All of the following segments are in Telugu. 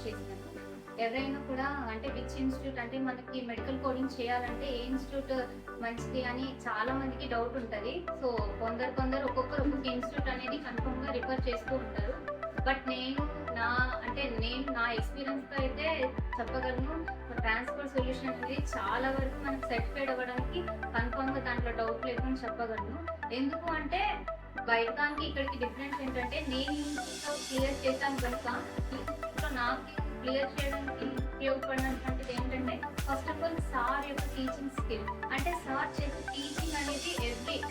చేశాను. ఎవరైనా కూడా అంటే విచ్ ఇన్‌స్టిట్యూట్ అంటే మనకి మెడికల్ కోడింగ్ చేయాలంటే ఏ ఇన్‌స్టిట్యూట్ మంచిది అని చాలా మందికి డౌట్ ఉంటది. సో కొందరు ఒక్కొక్కరు ఒక్కొక్క ఇన్‌స్టిట్యూట్ అనేది కన్ఫర్మ్‌గా రిఫర్ చేస్తూ ఉంటారు. బట్ నేను నా ఎక్స్‌పీరియన్స్‌తో అయితే చెప్పగలను. ట్రాన్స్‌పోర్ట్ సొల్యూషన్ అనేది చాలా వరకు మనకు సర్టిఫైడ్ అవ్వడానికి కన్ఫర్మ్‌గా దాంట్లో డౌట్ లేకుండా చెప్పగలను. ఎందుకు అంటే బయటానికి ఇక్కడికి డిఫరెన్స్ ఏంటంటే నేను ఈ ఇన్‌స్టిట్యూట్‌లో క్లియర్ చేశాను కనుక ఈ ఇన్‌స్టిట్యూట్‌లో నాకు క్లియర్ చేయడానికి ఉపయోగపడినటువంటిది ఏంటంటే ఫస్ట్ ఆఫ్ ఆల్ సార్ యొక్క టీచింగ్ స్కిల్. అంటే సార్ చేసే టీచింగ్ అనేది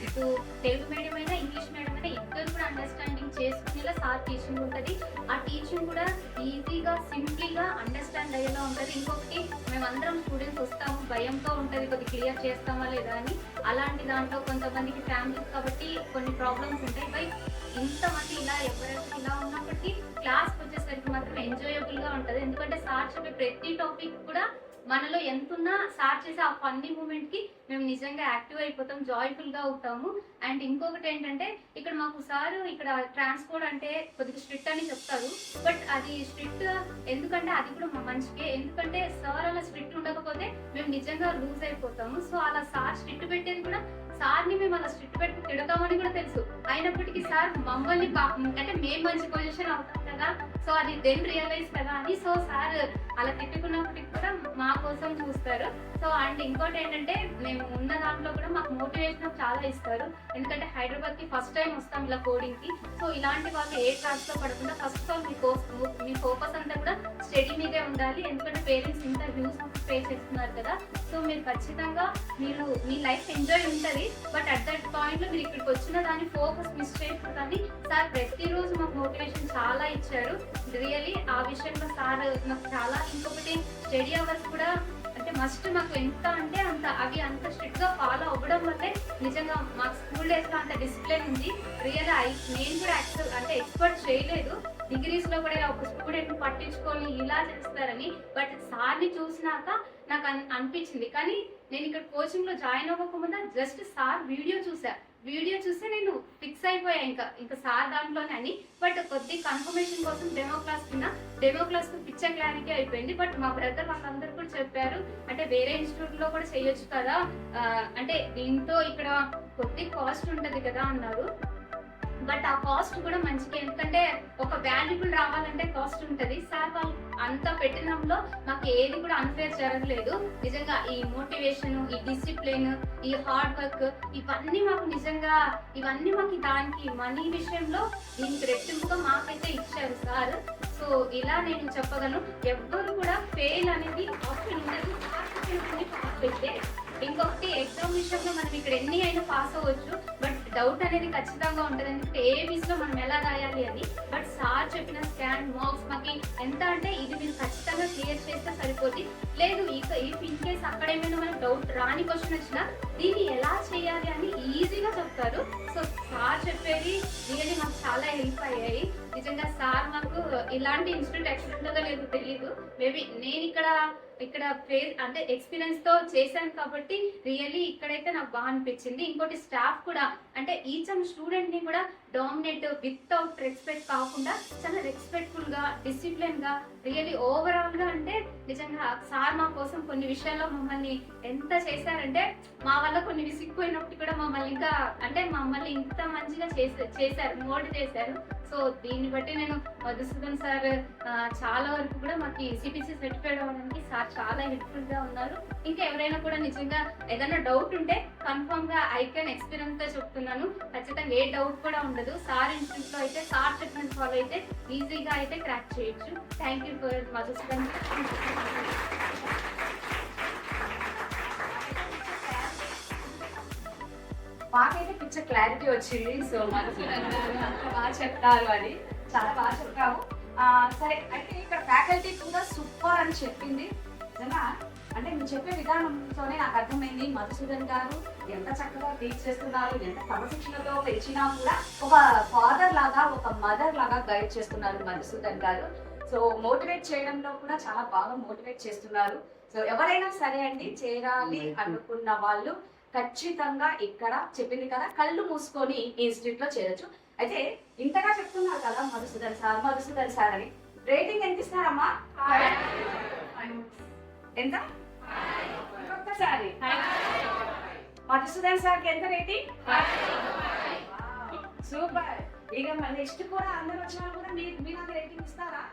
ఇటు తెలుగు మీడియం అయినా ఇంగ్లీష్ మీడియం అయినా ఇద్దరు కూడా అండర్స్టాండింగ్ చేసుకునేలా సార్ టీచింగ్ ఉంటుంది. ఆ టీచింగ్ కూడా ఈజీగా సింప్లీగా అండర్స్టాండ్ అయ్యేలా ఉంటుంది. ఇంకొకటి మేమందరం స్టూడెంట్స్ వస్తాము, భయంతో ఉంటుంది కొద్ది క్లియర్ చేస్తామా లేదా అని. అలాంటి దాంట్లో కొంతమందికి ఫ్యామిలీస్ కాబట్టి కొన్ని ప్రాబ్లమ్స్ ఉంటాయి. బట్ ఇంతమంది ఎవరైనా ఇలా ఉన్నప్పటికీ క్లాస్కి వచ్చేసరికి మాత్రం ఎంజాయబుల్గా ఉంటుంది. ఎందుకంటే సార్ చెప్పే ప్రతి టాపిక్ కూడా మనలో ఎంతున్నా సార్ చేసే ఆ ఫన్నీ మూమెంట్కి మేము నిజంగా యాక్టివ్ అయిపోతాం, జాయ్ఫుల్గా అవుతాము. అండ్ ఇంకొకటి ఏంటంటే ఇక్కడ మాకు సార్ ఇక్కడ ట్రాన్స్పోర్ట్ అంటే కొద్దిగా స్ట్రిక్ట్ అని చెప్తారు. బట్ అది స్ట్రిక్ట్ ఎందుకంటే అది కూడా మా మంచికే. ఎందుకంటే సార్ అలా స్ట్రిక్ట్ ఉండకపోతే మేము నిజంగా లూజ్ అయిపోతాము. సో అలా సార్ స్ట్రిక్ట్ పెట్టేది కూడా సార్ని మేము అలా స్ట్రిక్ట్ పెట్టి తిడతామని కూడా తెలుసు. అయినప్పటికీ సార్ మమ్మల్ని అంటే మేము మంచి పొజిషన్ అవుతాం కదా, సో అది దెన్ రియలైజ్ కదా అని. సో సార్ అలా తిట్టుకున్నప్పటికి కూడా మా కోసం చూస్తారు. సో అండ్ ఇంకోటి ఏంటంటే మేము ఉన్న దాంట్లో కూడా మాకు మోటివేషన్ చాలా ఇస్తారు. ఎందుకంటే హైదరాబాద్కి ఫస్ట్ టైం వస్తాం ఇలా కోడింగ్కి. సో ఇలాంటి వాళ్ళు ఏ ట్రాప్స్లో పడకుండా first of all me focus అంతా కూడా స్టడీ మీదే ఉండాలి. ఎందుకంటే పేరెంట్స్ ఇంత హ్యూజ్ పే చేస్తున్నారు కదా. సో మీరు ఖచ్చితంగా మీ లైఫ్ ఎంజాయ్ ఉంటుంది. బట్ అట్ దట్ పాయింట్లో మీరు ఇక్కడికి వచ్చిన దాన్ని ఫోకస్ మిస్ చేయకూడదని సార్ ప్రతిరోజు మాకు మోటివేషన్ చాలా ఇచ్చారు. రియలీ ఆ విషయంలో సార్ మాకు చాలా. ఇంకొకటి స్టడీ అవర్స్ కూడా అంటే మస్ట్ మాకు ఎంత అంటే అవి అంత స్ట్రిక్ట్గా ఫాలో అవ్వడం వల్లే నిజంగా మాకు స్కూల్ డేస్లో అంత డిసిప్లిన్ ఉంది. రియల్ నేను కూడా ఎక్స్పెక్ట్ చేయలేదు డిగ్రీస్లో కూడా ఇలా ఒక స్టూడెంట్ని పట్టించుకొని ఇలా చేస్తారని. బట్ సార్ని చూసినాక నాకు అనిపించింది. కానీ నేను ఇక్కడ కోచింగ్లో జాయిన్ అవ్వకముందు జస్ట్ సార్ వీడియో చూసి నేను ఫిక్స్ అయిపోయా ఇంకా సార్ దాంట్లోనే అని. బట్ కొద్ది కన్ఫర్మేషన్ కోసం డెమో క్లాస్ పిచ్చ క్లారిటీ అయిపోయింది. బట్ మా బ్రదర్ వాళ్ళందరూ కూడా చెప్పారు అంటే వేరే ఇన్స్టిట్యూట్లో కూడా చేయొచ్చు కదా, అంటే దీంతో ఇక్కడ కొద్ది కాస్ట్ ఉంటుంది కదా అన్నారు. బట్ ఆ కాస్ట్ కూడా మంచిగా, ఎందుకంటే ఒక వాల్యుబుల్ రావాలంటే కాస్ట్ ఉంటుంది. సార్ వాళ్ళు అంతా పెట్టినంలో మాకు ఏది కూడా అన్ఫేర్ జరగలేదు. నిజంగా ఈ మోటివేషన్, ఈ డిసిప్లిన్, ఈ హార్డ్ వర్క్ ఇవన్నీ మాకు దానికి మనీ విషయంలో దీనికి రెట్టింపుగా మాకైతే ఇచ్చారు సార్. సో ఇలా నేను చెప్పగలను. ఎవ్వరు కూడా ఫెయిల్ అనేది ఆప్షన్ ఉండదు. అయితే ఇంకొకటి ఎగ్జామ్ విషయంలో మనం ఇక్కడ ఎన్ని అయినా పాస్ అవ్వచ్చు. బట్ డౌట్ అనేది ఖచ్చితంగా ఉంటుంది. ఎందుకంటే ఏబీస్లో మనం ఎలా రాయాలి అని. బట్ సార్ చెప్పిన స్కాన్ మార్క్స్ మాకు ఎంత అంటే ఇది మీరు ఖచ్చితంగా క్లియర్ చేస్తే సరిపోతుంది. లేదు ఇఫ్ ఇన్ కేస్ అక్కడ ఏమైనా మనకు డౌట్ రాని క్వశ్చన్ వచ్చినా దీన్ని ఎలా చేయాలి అని ఈజీగా చెప్తారు. సో సార్ చెప్పేది రియల్లీ మాకు చాలా హెల్ప్ అయ్యాయి. నిజంగా సార్ మాకు ఇలాంటి ఇన్స్టిట్యూట్ ఎక్కడుంటుందో లేదో తెలీదు. మేబీ నేను ఇక్కడ అంటే ఎక్స్పీరియన్స్తో చేశాను కాబట్టి రియల్లీ ఇక్కడైతే నాకు బాగా అనిపించింది. ఇంకోటి స్టాఫ్ కూడా అంటే ఈచ్ అండ్ స్టూడెంట్ని కూడా డామినేట్ వితౌట్ రెస్పెక్ట్ కాకుండా చాలా రెస్పెక్ట్ఫుల్గా, డిసిప్లిన్గా, రియల్లీ ఓవరాల్గా అంటే నిజంగా సార్ మా కోసం కొన్ని విషయాల్లో మమ్మల్ని ఎంత చేశారంటే మా వల్ల కొన్ని విసిగిపోయినప్పుడు కూడా మమ్మల్ని ఇంత మంచిగా చేశారు, మోల్డ్ చేశారు. సో దీన్ని బట్టి నేను మధుసూదన్ సార్ చాలా వరకు కూడా మాకు సిపిసి సర్టిఫైడ్ అవ్వడానికి సార్ చాలా హెల్ప్ఫుల్గా ఉన్నారు. ఇంకా ఎవరైనా కూడా నిజంగా ఏదైనా డౌట్ ఉంటే కన్ఫర్మ్గా ఐకాన్ ఎక్స్పీరియన్స్తో చెప్తున్నాను. ఖచ్చితంగా ఏ డౌట్ కూడా ఉండదు. సార్ ఇన్స్టిట్యూట్లో అయితే సార్ చెప్పిన ఫాలో అయితే ఈజీగా అయితే క్రాక్ చేయొచ్చు. Thank you for Madhusudan. మాకైతే పిచ్చ క్లారిటీ వచ్చింది. సో మధుసూదన్ గారు అంత బాగా చెప్తారు అని చాలా బాగా చెప్పాము. సరే, అయితే ఇక్కడ ఫ్యాకల్టీ కూడా సూపర్ అని చెప్పింది. నిజంగా అంటే మీరు చెప్పే విధానంతోనే నాకు అర్థమైంది మధుసూదన్ గారు ఎంత చక్కగా టీచ్ చేస్తున్నారు, ఎంత క్రమశిక్షణతో పెంచినా కూడా ఒక ఫాదర్ లాగా, ఒక మదర్ లాగా గైడ్ చేస్తున్నారు మధుసూదన్ గారు. సో మోటివేట్ చేయడంలో కూడా చాలా బాగా మోటివేట్ చేస్తున్నారు. సో ఎవరైనా సరే అండి, చేరాలి అనుకున్న వాళ్ళు ఖచ్చితంగా ఇక్కడ చెప్పింది కదా, కళ్ళు మూసుకొని ఈ ఇన్స్టిట్యూట్ లో చేరొచ్చు. అయితే ఇంతగా చెప్తున్నారు కదా మధుసూదన్ సార్ అని, రేటింగ్ ఎంత ఇస్తారమ్మా? ఎంత? ఇంకొకసారి మధుసూదన్ సార్కి ఎంత రేటింగ్? సూపర్. ఇక నెక్స్ట్ కూడా అందరు వచ్చిన వాళ్ళు కూడా మీరు రేటింగ్ ఇస్తారా?